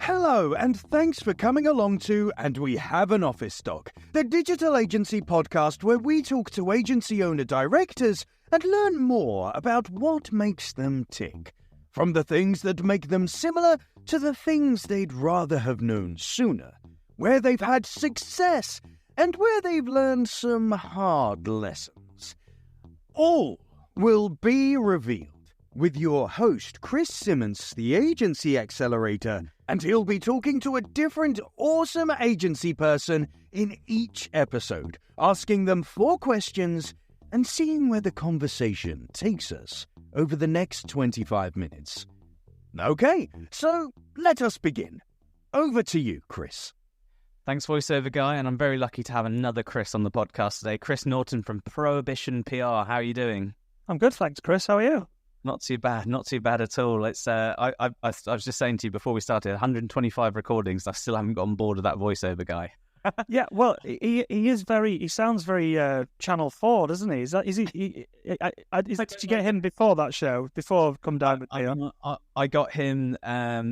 Hello, and thanks for coming along to And We Have an Office Stock, the digital agency podcast where we talk to agency owner-directors and learn more about what makes them tick. From the things that make them similar to the things they'd rather have known sooner, where they've had success and where they've learned some hard lessons. All will be revealed with your host, Chris Simmons, the Agency Accelerator, and he'll be talking to a different awesome agency person in each episode, asking them 4 questions and seeing where the conversation takes us over the next 25 minutes. Okay, so let us begin. Over to you, Chris. Thanks, voiceover guy, and I'm very lucky to have another Chris on the podcast today. Chris Norton from Prohibition PR. How are you doing? I'm good, thanks, Chris. How are you? Not too bad at all. It's I was just saying to you before we started, 125 recordings. I still haven't got on board with that voiceover guy. Yeah, well, he sounds very Channel 4, doesn't he? Did you get him before that show? Before Come Down With Me? I got him.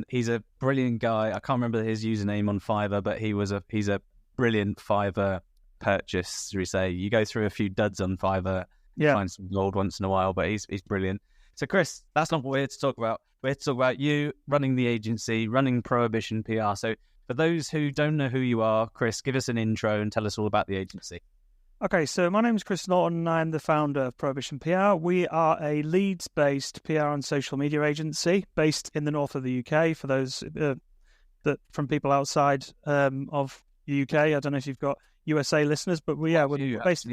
He's a brilliant guy. I can't remember his username on Fiverr, but he's a brilliant Fiverr purchase. Should we say? You go through a few duds on Fiverr, find some gold once in a while, but he's brilliant. So, Chris, that's not what we're here to talk about. We're here to talk about you running the agency, running Prohibition PR. So, for those who don't know who you are, Chris, give us an intro and tell us all about the agency. Okay, so my name is Chris Norton, and I'm the founder of Prohibition PR. We are a Leeds-based PR and social media agency based in the north of the UK. For those that from people outside of the UK, I don't know if you've got USA listeners, but we're based.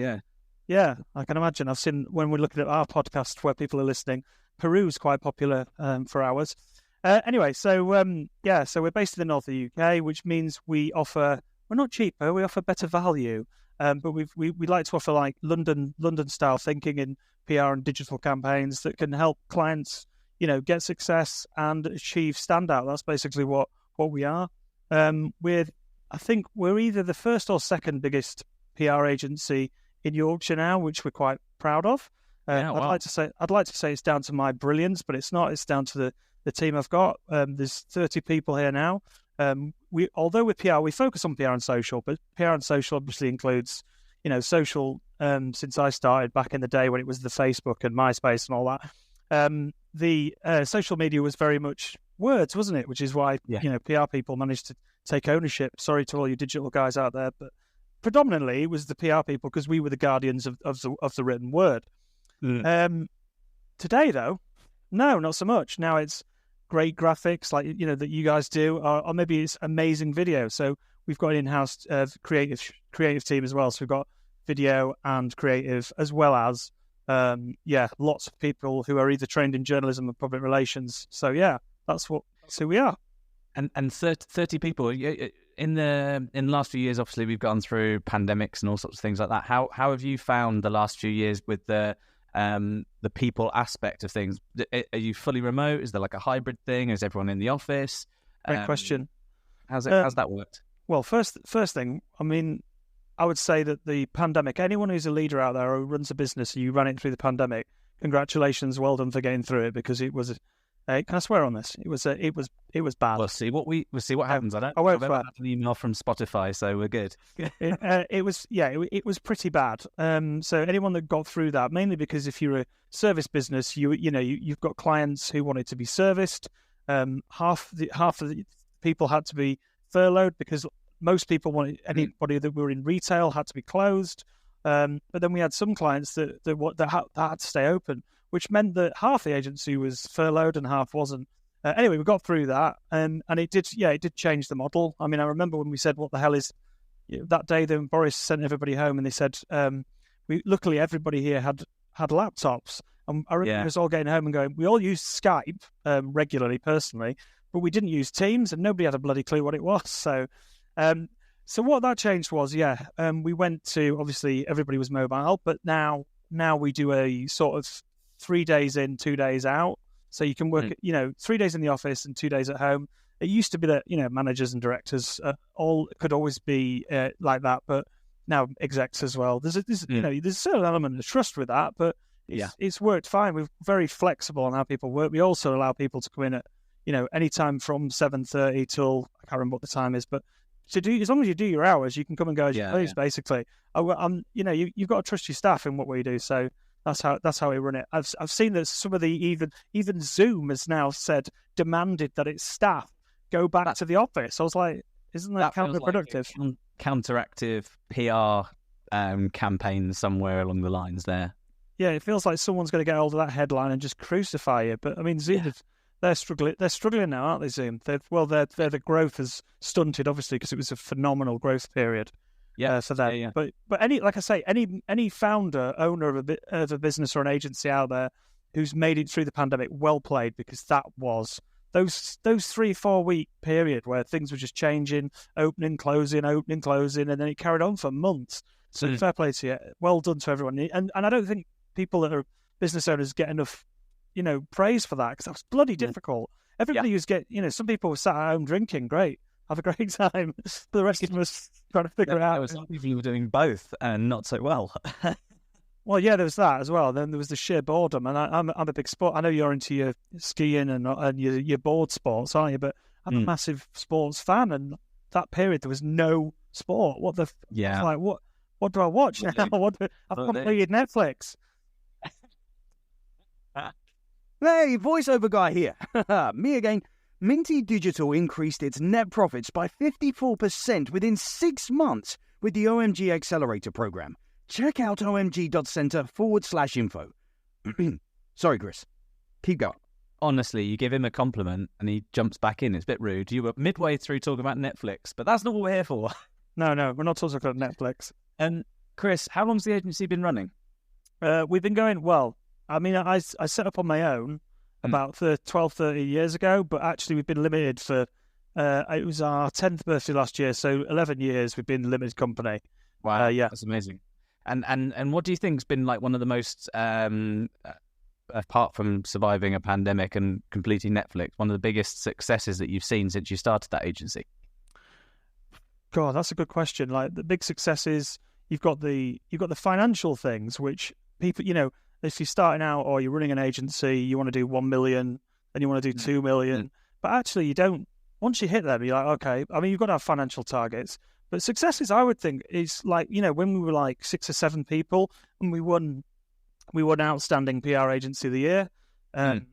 Yeah, I can imagine. I've seen when we're looking at our podcast where people are listening, Peru's quite popular for ours. Anyway, so we're based in the north of the UK, which means we're not cheaper, we offer better value, but we like to offer like London style thinking in PR and digital campaigns that can help clients, get success and achieve standout. That's basically what we are. I think we're either the first or second biggest PR agency in Yorkshire now, which we're quite proud of. I'd like to say it's down to my brilliance, but it's not. It's down to the team I've got. There's 30 people here now. Although with PR, we focus on PR and social, but PR and social obviously includes, social. Since I started back in the day when it was the Facebook and MySpace and all that, the social media was very much words, wasn't it? Which is why PR people managed to take ownership. Sorry to all you digital guys out there, but predominantly it was the PR people because we were the guardians of the written word. Today, though, no, not so much. Now it's great graphics like that you guys do, or maybe it's amazing video. So we've got an in-house creative team as well. So we've got video and creative as well as lots of people who are either trained in journalism or public relations. So that's who we are. And 30 people. In the last few years, obviously, we've gone through pandemics and all sorts of things like that. How have you found the last few years with the people aspect of things? Are you fully remote? Is there like a hybrid thing? Is everyone in the office? Great question. How's that worked? Well, first thing, I mean, I would say that the pandemic, anyone who's a leader out there who runs a business and you ran it through the pandemic, congratulations, well done for getting through it, because it was can I swear on this? It was bad. We'll see what happens. I've ever had an email from Spotify, so we're good. It was pretty bad. So anyone that got through that, mainly because if you're a service business, you've got clients who wanted to be serviced. Half of the people had to be furloughed because most people wanted anybody that were in retail had to be closed. But then we had some clients that had to stay open, which meant that half the agency was furloughed and half wasn't. Anyway, we got through that, and it did change the model. I mean, I remember when we said, "What the hell is?" that day, then Boris sent everybody home, and they said, luckily everybody here had laptops, and I remember us all getting home and going, we all used Skype regularly, personally, but we didn't use Teams, and nobody had a bloody clue what it was. So what that changed was, we went to, obviously everybody was mobile, but now we do a sort of 3 days in, 2 days out. So you can work, 3 days in the office and 2 days at home. It used to be that, managers and directors all could always be like that, but now execs as well. There's a certain element of trust with that, but it's worked fine. We're very flexible on how people work. We also allow people to come in at, anytime from 7:30 till I can't remember what the time is, but as long as you do your hours, you can come and go as you please. Basically, you've got to trust your staff in what we do. So that's how we run it. I've seen that some of the even Zoom has now demanded that its staff go back to the office. I was like, isn't that counterproductive? Like counteractive PR campaign somewhere along the lines there. Yeah, it feels like someone's going to get hold of that headline and just crucify you. But I mean, Zoom, they're struggling. They're struggling now, aren't they? Zoom. The growth has stunted, obviously, because it was a phenomenal growth period. For them. Yeah. But like I say, any founder, owner of a business or an agency out there who's made it through the pandemic, well played, because that was those 3-4 week period where things were just changing, opening, closing, and then it carried on for months. So fair play to you. Well done to everyone. And I don't think people that are business owners get enough, praise for that, because that was bloody difficult. Everybody who's some people were sat at home drinking, great, have a great time. The rest of them was trying to figure it out. There was some people who were doing both and not so well. Well, yeah, there was that as well. Then there was the sheer boredom, and I'm a big sport. I know you're into your skiing and your board sports, aren't you? But I'm a massive sports fan, and that period there was no sport. What the? Yeah. Like what do I watch now? I've completed Netflix. Hey, voiceover guy here. Me again. Minty Digital increased its net profits by 54% within 6 months with the OMG Accelerator program. Check out omg.center/info. Sorry, Chris. Keep going. Honestly, you give him a compliment and he jumps back in. It's a bit rude. You were midway through talking about Netflix, but that's not what we're here for. No, we're not talking about Netflix. And Chris, how long's the agency been running? We've been going, well, I mean, I set up on my own about 12, 13 years ago, but actually we've been limited for, it was our 10th birthday last year, so 11 years we've been a limited company. Wow, that's amazing. And what do you think's been like one of the most, apart from surviving a pandemic and completing Netflix, one of the biggest successes that you've seen since you started that agency? God, that's a good question. Like, the big successes, you've got the financial things, which people, if you're starting out or you're running an agency, you want to do 1 million, then you want to do 2 million. But actually you don't, once you hit them, you're like, okay, I mean, you've got to have financial targets. But successes, I would think, is like, when we were like 6 or 7 people and we won Outstanding PR Agency of the Year. And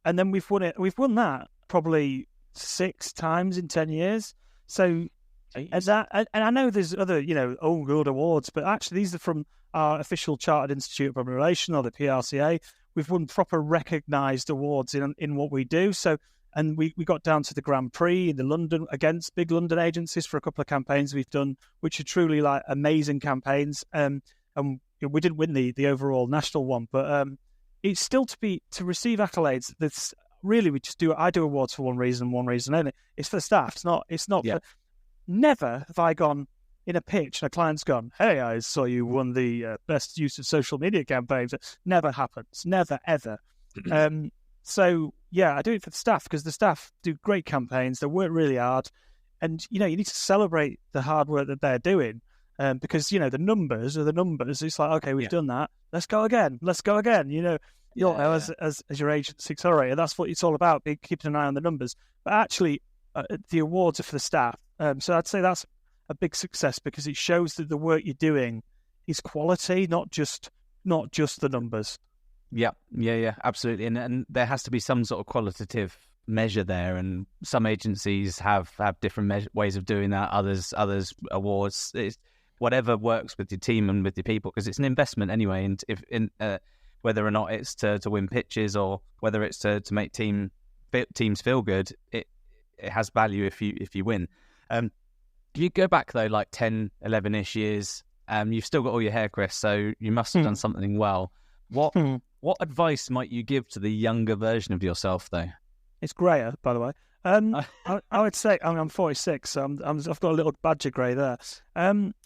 then we've won that probably 6 times in 10 years. So, and I know there's other, good awards, but actually these are from our official Chartered Institute of Public Relations, or the PRCA. We've won proper recognised awards in what we do. So, and we got down to the Grand Prix in London against big London agencies for a couple of campaigns we've done, which are truly like amazing campaigns. And we didn't win the overall national one, but it's still to receive accolades. That's really, I do awards for one reason only. It's for the staff. It's not. For, never have I gone in a pitch and a client's gone, "Hey, I saw you won the best use of social media campaigns." It never happens. Never, ever. So, yeah, I do it for the staff, because the staff do great campaigns. They work really hard. And, you need to celebrate the hard work that they're doing, because, the numbers are the numbers. It's like, okay, we've done that. Let's go again. As your agency accelerator, that's what it's all about, keeping an eye on the numbers. But actually, the awards are for the staff. So I'd say that's a big success, because it shows that the work you're doing is quality, not just the numbers. Yeah, absolutely. And there has to be some sort of qualitative measure there. And some agencies have different ways of doing that. Others awards. It's whatever works with your team and with your people, because it's an investment anyway. And whether or not it's to win pitches or whether it's to make teams feel good, it has value if you win. If you go back though, like 10, 11-ish years, you've still got all your hair, Chris, so you must have done something well. What advice might you give to the younger version of yourself, though? It's greyer, by the way. I would say, I'm 46, so I've got a little badge of grey there.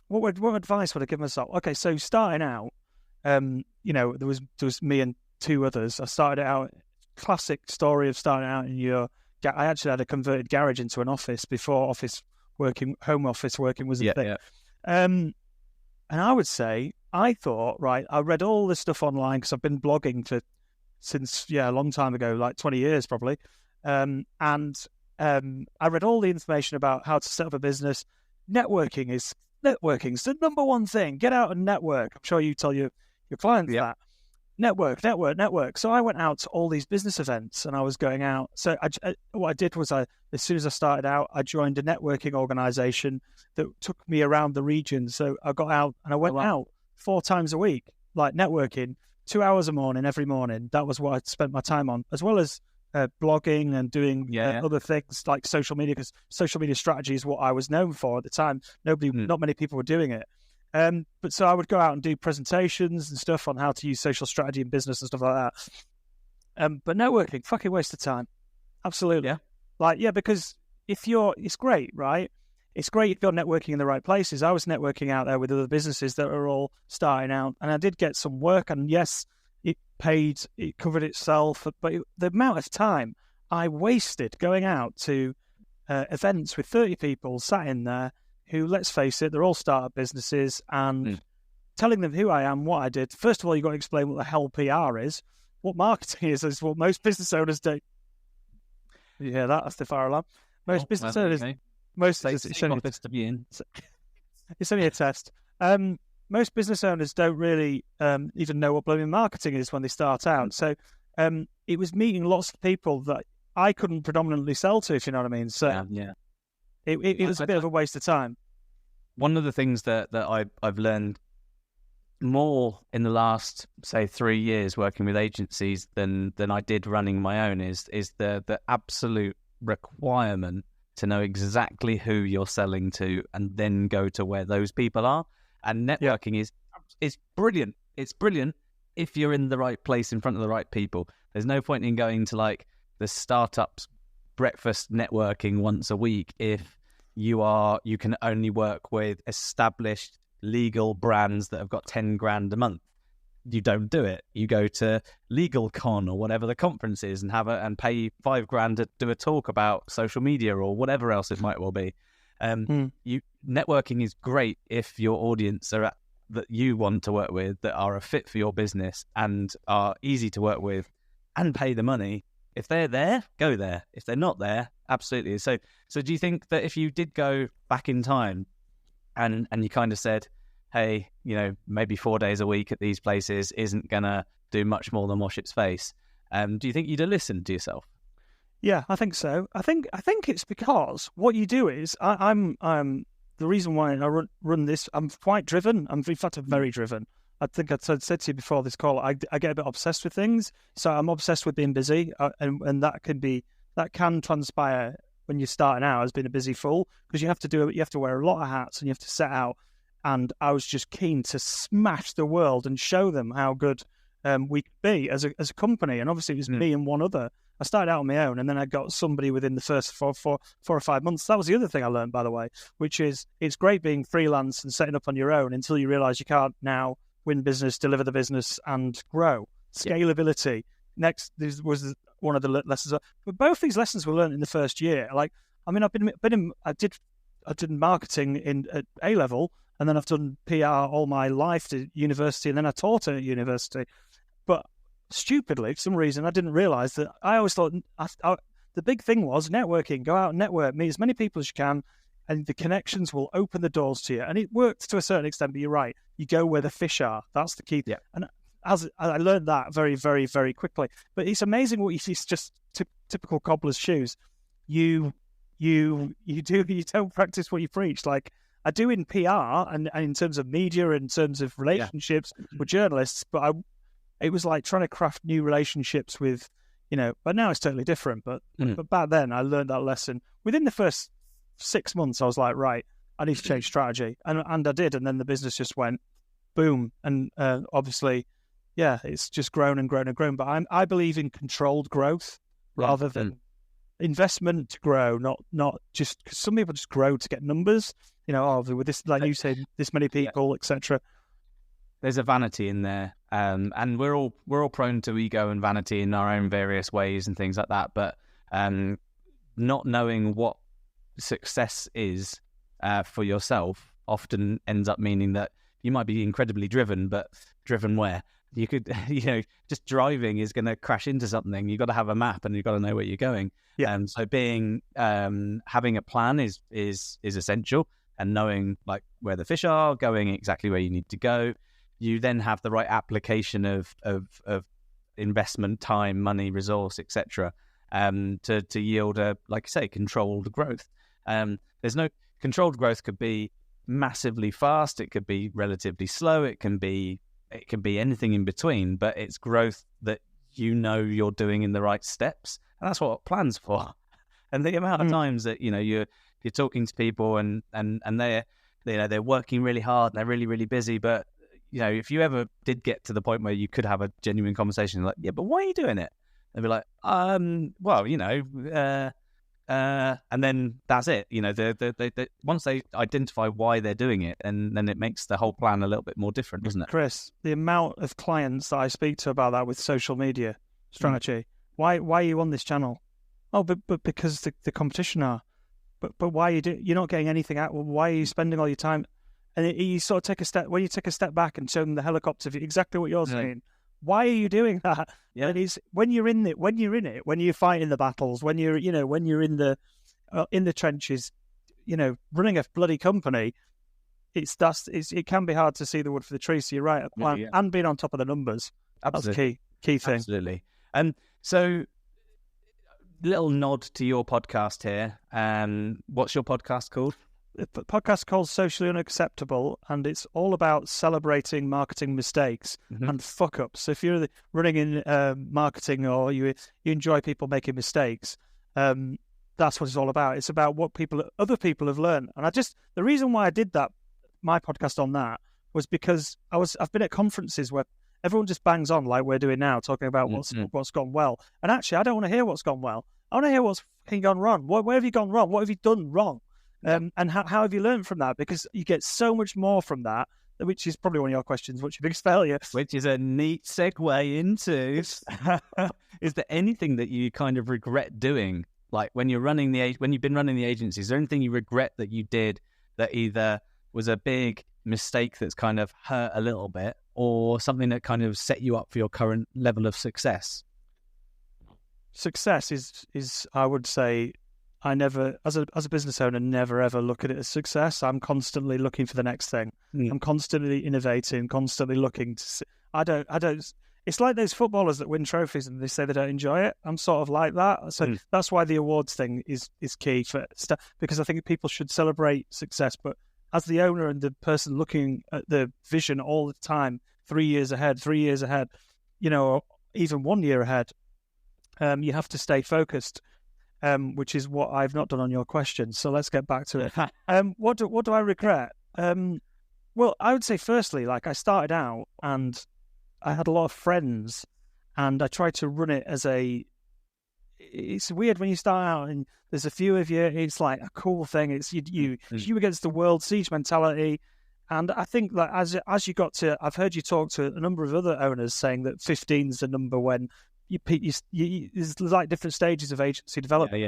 What advice would I give myself? Okay, so starting out, there was me and 2 others. I started out, classic story of starting out I actually had a converted garage into an office before home office working was a thing. Yeah. And I would say, I thought, right, I read all this stuff online because I've been blogging since a long time ago, like 20 years probably. I read all the information about how to set up a business. Networking's the number one thing. Get out and network. I'm sure you tell your clients that. Network. So I went out to all these business events, and I was going out. So what I did was, as soon as I started out, I joined a networking organization that took me around the region. So I got out and I went out 4 times a week, like networking, 2 hours a morning, every morning. That was what I spent my time on, as well as blogging and doing other things like social media, because social media strategy is what I was known for at the time. Not many people were doing it. But so I would go out and do presentations and stuff on how to use social strategy in business and stuff like that. But networking, fucking waste of time. Absolutely. Because it's great, right? It's great if you're networking in the right places. I was networking out there with other businesses that are all starting out, and I did get some work, and yes, it covered itself, but the amount of time I wasted going out to events with 30 people sat in there who, let's face it, they're all startup businesses, and telling them who I am, what I did. First of all, you've got to explain what the hell PR is. What marketing is what most business owners do. You hear that? That's the fire alarm. Most business owners... Okay. It's only a test. Most business owners don't really even know what blooming marketing is when they start out. So it was meeting lots of people that I couldn't predominantly sell to, if you know what I mean. So it was a bit of a waste of time. One of the things that I've learned more in the last, say, 3 years working with agencies than I did running my own is the absolute requirement to know exactly who you're selling to and then go to where those people are. And networking is brilliant. It's brilliant if you're in the right place in front of the right people. There's no point in going to like the startups breakfast networking once a week if you can only work with established legal brands that have got 10 grand a month. You don't do it. You go to LegalCon or whatever the conference is and pay 5 grand to do a talk about social media or whatever else it might well be. Networking is great if your audience are that you want to work with, that are a fit for your business and are easy to work with and pay the money. If they're there, go there. If they're not there, absolutely. So do you think that if you did go back in time and you kind of said, hey, maybe 4 days a week at these places isn't going to do much more than wash its face, do you think you'd have listened to yourself? Yeah, I think so. I think it's because what you do is I'm the reason why I run this. I'm quite driven. I'm very driven. I think I said to you before this call, I get a bit obsessed with things. So I'm obsessed with being busy, and that can transpire when you're starting out as being a busy fool, because you have to wear a lot of hats and you have to set out. And I was just keen to smash the world and show them how good we could be as a company. And obviously it was me and one other. I started out on my own, and then I got somebody within the first four or 5 months. That was the other thing I learned, by the way, which is it's great being freelance and setting up on your own until you realize you can't now win business, deliver the business, and grow. Scalability. Next, this was one of the lessons. But both these lessons were learned in the first year. I did marketing at A level, and then I've done PR all my life at university, and then I taught at university. But stupidly, for some reason, I didn't realize that. I always thought the big thing was networking. Go out and network, meet as many people as you can, and the connections will open the doors to you. And it worked to a certain extent, but you're right. You go where the fish are. That's the key. Yeah. And as I learned that very, very, very quickly. But it's amazing what you see. It's just typical cobbler's shoes. You don't practice what you preach. Like I do in PR and in terms of media, in terms of relationships with journalists, but it was like trying to craft new relationships with, but now it's totally different. But back then I learned that lesson. Within the first 6 months, I was like, right, I need to change strategy. And I did. And then the business just went boom. And obviously, it's just grown and grown and grown. But I believe in controlled growth rather than investment to grow, not just because some people just grow to get numbers, with this, like you said, this many people, etc. There's a vanity in there, and we're all prone to ego and vanity in our own various ways and things like that. But not knowing what success is for yourself often ends up meaning that you might be incredibly driven, but driven where? you could, just driving is going to crash into something. You've got to have a map and you've got to know where you're going. Yeah. So having a plan is essential, and knowing like where the fish are, going exactly where you need to go. You then have the right application of investment, time, money, resource, etc. To yield a, like I say, controlled growth. There's no controlled growth could be massively fast. It could be relatively slow. It can be anything in between, but it's growth that you're doing in the right steps, and that's what plan's for. And the amount of times that you're talking to people and they're working really hard and they're really, really busy, but if you ever did get to the point where you could have a genuine conversation, like, yeah, but why are you doing it? They'd be like, and then that's it. They once they identify why they're doing it, and then it makes the whole plan a little bit more different, doesn't it? Chris, the amount of clients that I speak to about that with social media strategy. Why are you on this channel? Oh, but because the competition are. But why you're not getting anything out? Well, why are you spending all your time? And you sort of take a step back and show them the helicopter view, exactly what you're saying. Why are you doing that? Yeah. And it's when you're in it, when you're fighting the battles, when you're in the trenches, running a bloody company, it can be hard to see the wood for the trees. So you're right, a plan and being on top of the numbers. Absolutely. That's key thing. Absolutely. So little nod to your podcast here. What's your podcast called? The podcast called Socially Unacceptable, and it's all about celebrating marketing mistakes and fuck ups. So if you're running in marketing, or you enjoy people making mistakes, that's what it's all about. It's about what other people have learned. And the reason why I did that, my podcast on that, was because I've been at conferences where everyone just bangs on like we're doing now, talking about what's gone well. And actually, I don't want to hear what's gone well. I want to hear what's fucking gone wrong. Where have you gone wrong? What have you done wrong? And how have you learned from that? Because you get so much more from that, which is probably one of your questions. What's your biggest failure? Which is a neat segue into, is there anything that you kind of regret doing? Like when you've been running the agency, is there anything you regret that you did that either was a big mistake that's kind of hurt a little bit, or something that kind of set you up for your current level of success? Success is I would say, I never, as a business owner, never ever look at it as success. I'm constantly looking for the next thing. I'm constantly innovating, constantly looking to see. I don't. It's like those footballers that win trophies and they say they don't enjoy it. I'm sort of like that. So that's why the awards thing is key because I think people should celebrate success. But as the owner and the person looking at the vision all the time, 3 years ahead, or even 1 year ahead, you have to stay focused. Which is what I've not done on your question. So let's get back to it. What do I regret? Well, I would say firstly, like I started out and I had a lot of friends, and I tried to run it as it's weird when you start out and there's a few of you. It's like a cool thing. It's you against the world, siege mentality. And I think that as you got to, I've heard you talk to a number of other owners saying that 15 is the number when there's like different stages of agency development. Yeah.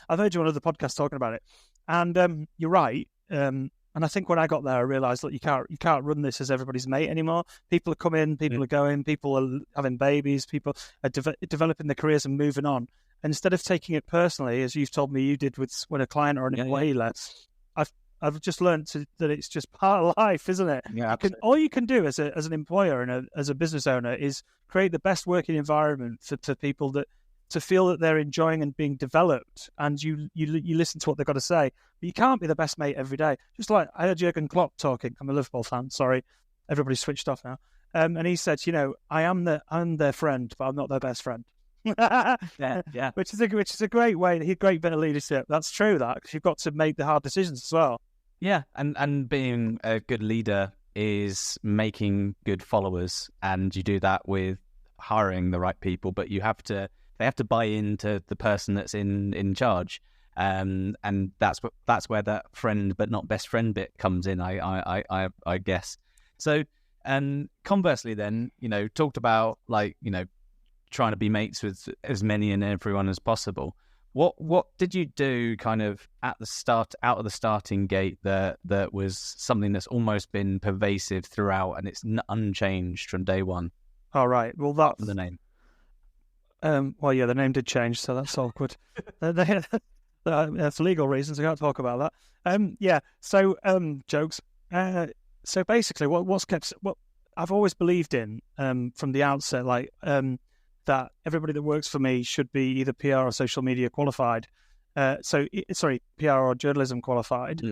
I've heard you on other podcasts talking about it, and you're right. And I think when I got there, I realised that you can't run this as everybody's mate anymore. People are coming, people are going, people are having babies, people are developing their careers and moving on. And instead of taking it personally, as you've told me you did when a client or an employee left, I've just learned that it's just part of life, isn't it? Yeah, all you can do as an employer and as a business owner is create the best working environment for people to feel that they're enjoying and being developed, and you listen to what they've got to say. But you can't be the best mate every day. Just like I heard Jurgen Klopp talking. I'm a Liverpool fan. Sorry, everybody's switched off now. And he said, I'm their friend, but I'm not their best friend. yeah. Which is a great way, a great bit of leadership. That's true, because you've got to make the hard decisions as well. Yeah, and being a good leader is making good followers, and you do that with hiring the right people. But they have to buy into the person that's in charge, and that's where that friend but not best friend bit comes in. I guess. So, conversely, then talked about trying to be mates with as many and everyone as possible. What did you do kind of at the start, out of the starting gate, that was something that's almost been pervasive throughout and it's unchanged from day one? All right. Well, that's the name. Well, yeah, the name did change, so that's awkward. That's legal reasons. I can't talk about that. Yeah. So, jokes. So basically, what I've always believed in from the outset, like that everybody that works for me should be either PR or social media qualified. PR or journalism qualified.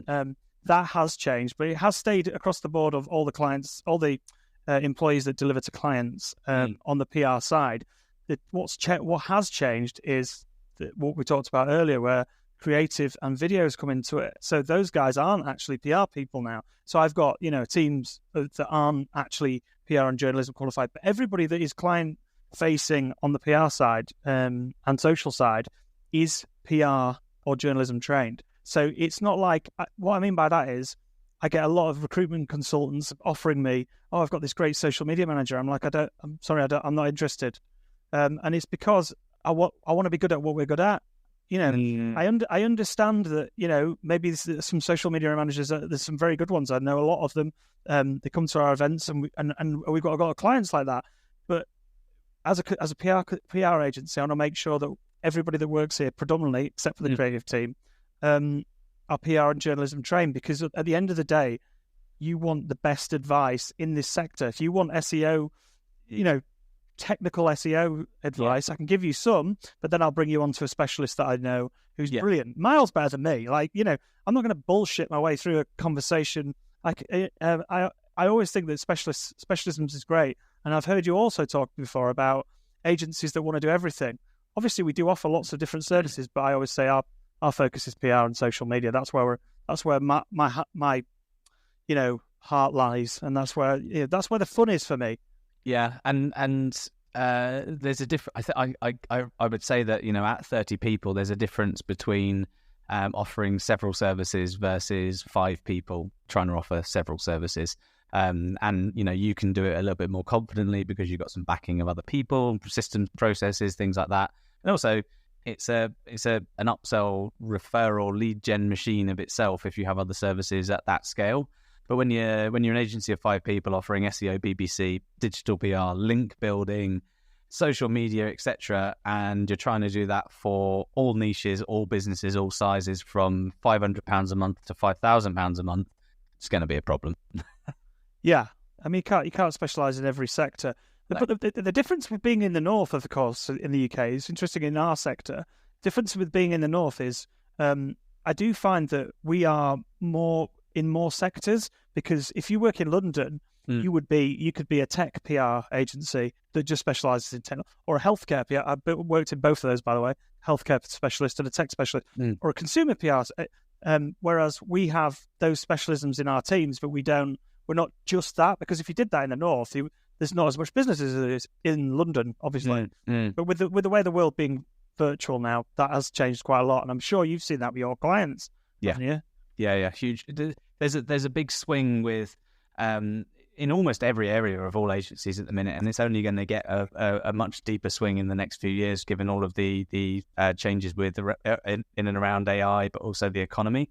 That has changed, but it has stayed across the board of all the clients, all the employees that deliver to clients on the PR side. What has changed is what we talked about earlier, where creative and videos come into it. So those guys aren't actually PR people now. So I've got, teams that aren't actually PR and journalism qualified, but everybody that is client facing on the PR side and social side is PR or journalism trained. So it's not like, what I mean by that is I get a lot of recruitment consultants offering me, oh, I've got this great social media manager. I'm like, I'm not interested. And it's because I want to be good at what we're good at. I understand that, maybe there's some social media managers, there's some very good ones. I know a lot of them. They come to our events and we've got a lot of clients like that. But as a PR agency, I want to make sure that everybody that works here, predominantly, except for the creative team, are PR and journalism trained, because at the end of the day, you want the best advice in this sector. If you want SEO, technical SEO advice, I can give you some, but then I'll bring you on to a specialist that I know who's brilliant, miles better than me. Like, I'm not going to bullshit my way through a conversation. Like, I always think that specialisms is great. And I've heard you also talk before about agencies that want to do everything. Obviously, we do offer lots of different services, but I always say our focus is PR and social media. That's where my heart lies, and that's where the fun is for me. Yeah, and there's a different. I would say that at 30 people, there's a difference between offering several services versus 5 people trying to offer several services. And you can do it a little bit more confidently because you've got some backing of other people, systems, processes, things like that. And also, it's an upsell, referral, lead gen machine of itself if you have other services at that scale. But when you're an agency of 5 people offering SEO, BBC, digital PR, link building, social media, etc., and you're trying to do that for all niches, all businesses, all sizes, from £500 a month to £5,000 a month, it's going to be a problem. Yeah, I mean, you can't specialise in every sector. No. But the difference with being in the north, of course, in the UK is interesting. In our sector, difference with being in the north is I do find that we are more in more sectors, because if you work in London, you could be a tech PR agency that just specialises in tech, or a healthcare PR. I've worked in both of those, by the way, healthcare specialist and a tech specialist, or a consumer PR. Whereas we have those specialisms in our teams, but we're not just that, because if you did that in the north, there's not as much business as there is in London, obviously. But with the way the world being virtual now, that has changed quite a lot, and I'm sure you've seen that with your clients. Haven't you? Yeah, huge. There's a big swing with in almost every area of all agencies at the minute, and it's only going to get a much deeper swing in the next few years, given all of the changes with in and around AI, but also the economy.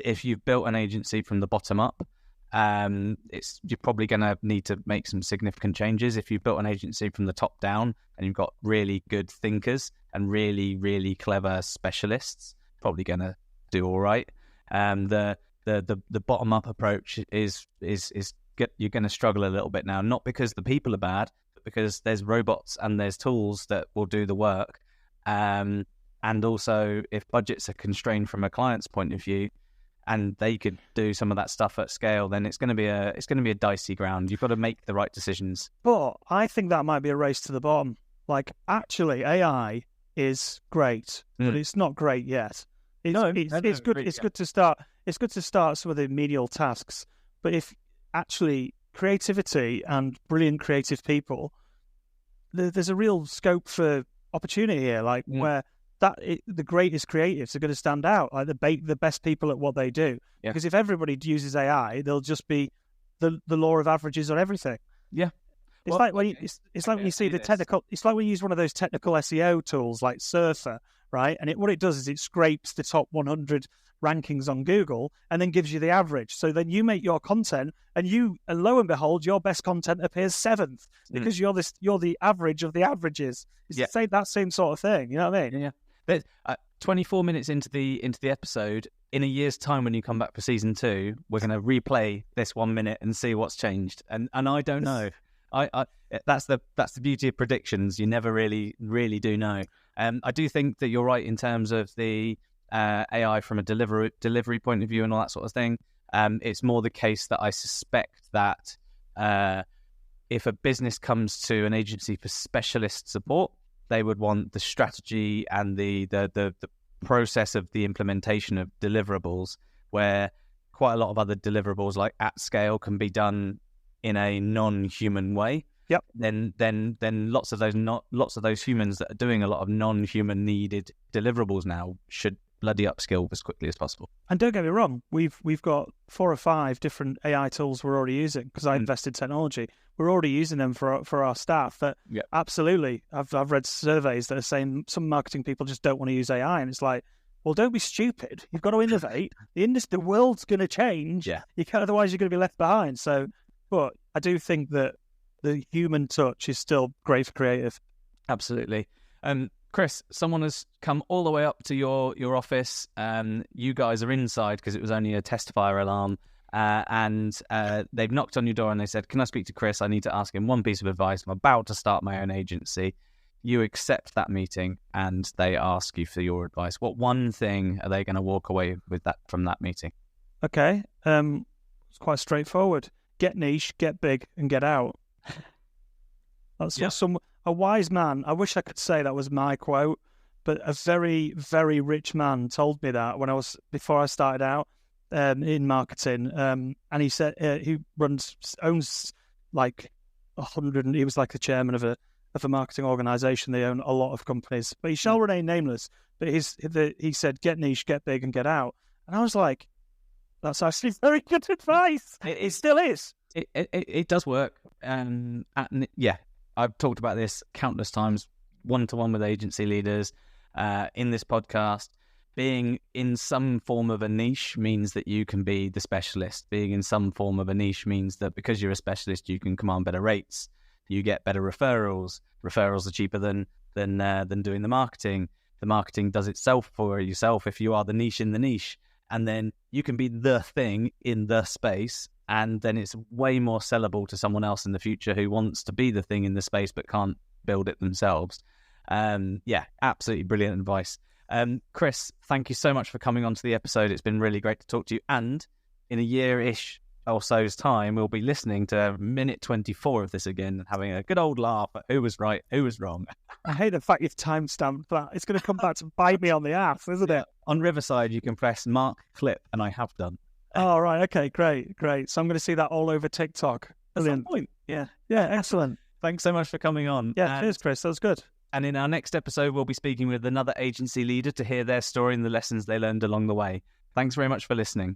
If you've built an agency from the bottom up, you're probably going to need to make some significant changes. If you've built an agency from the top down and you've got really good thinkers and really, really clever specialists, probably going to do all right. The bottom up approach is you're going to struggle a little bit now, not because the people are bad, but because there's robots and there's tools that will do the work. And also, if budgets are constrained from a client's point of view, and they could do some of that stuff at scale, then it's going to be a dicey ground. You've got to make the right decisions. But I think that might be a race to the bottom. Like, actually, AI is great, but it's not great yet. It's good. It's good to start. It's good to start some of the menial tasks. But if actually creativity and brilliant creative people, there's a real scope for opportunity here. Like where the greatest creatives are going to stand out, like the best people at what they do. Yeah. Because if everybody uses AI, they'll just be the law of averages on everything. Yeah. It's like when you see the technical. It's like when you use one of those technical SEO tools like Surfer, right? And what it does is it scrapes the top 100 rankings on Google and then gives you the average. So then you make your content, and lo and behold, your best content appears 7th because you're the average of the averages. It's that same sort of thing. You know what I mean? Yeah. But 24 minutes into the episode, in a year's time when you come back for season 2, we're going to replay this 1 minute and see what's changed. And I don't know. That's the beauty of predictions. You never really do know. I do think that you're right in terms of the AI from a delivery point of view and all that sort of thing. It's more the case that I suspect that if a business comes to an agency for specialist support, they would want the strategy and the process of the implementation of deliverables, where quite a lot of other deliverables like at scale can be done in a non-human way. Yep. Then lots of those humans that are doing a lot of non-human needed deliverables now should bloody upskill as quickly as possible. And don't get me wrong, we've got 4 or 5 different AI tools we're already using because I invested technology. We're already using them for our staff. That absolutely, I've read surveys that are saying some marketing people just don't want to use AI, and it's like, well, don't be stupid. You've got to innovate. The world's going to change. Yeah, you can't, otherwise you're going to be left behind. So, but I do think that the human touch is still great for creative. Absolutely. Chris, someone has come all the way up to your office. You guys are inside because it was only a test fire alarm. And they've knocked on your door and they said, can I speak to Chris? I need to ask him one piece of advice. I'm about to start my own agency. You accept that meeting and they ask you for your advice. What one thing are they going to walk away with from that meeting? Okay. It's quite straightforward. Get niche, get big, and get out. That's what a wise man, I wish I could say that was my quote, but a very, very rich man told me that before I started out in marketing. And he said he owns like 100, and he was like the chairman of a marketing organization. They own a lot of companies, but he shall remain nameless. But he said, get niche, get big, and get out. And I was like, that's actually very good advice. It still is. It does work. I've talked about this countless times, one-to-one with agency leaders in this podcast. Being in some form of a niche means that you can be the specialist. Being in some form of a niche means that because you're a specialist, you can command better rates. You get better referrals. Referrals are cheaper than doing the marketing. The marketing does itself for yourself if you are the niche in the niche. And then you can be the thing in the space, and then it's way more sellable to someone else in the future who wants to be the thing in the space but can't build it themselves. Absolutely brilliant advice. Chris, thank you so much for coming onto the episode. It's been really great to talk to you. And in a year-ish or so's time, we'll be listening to minute 24 of this again and having a good old laugh at who was right, who was wrong. I hate the fact you've timestamped that. It's going to come back to bite me on the ass, isn't it? On Riverside, you can press mark clip, and I have done. Oh, right. Okay, great. So I'm going to see that all over TikTok. Brilliant. At some point. Yeah, excellent. Thanks so much for coming on. Yeah, cheers, Chris. That was good. And in our next episode, we'll be speaking with another agency leader to hear their story and the lessons they learned along the way. Thanks very much for listening.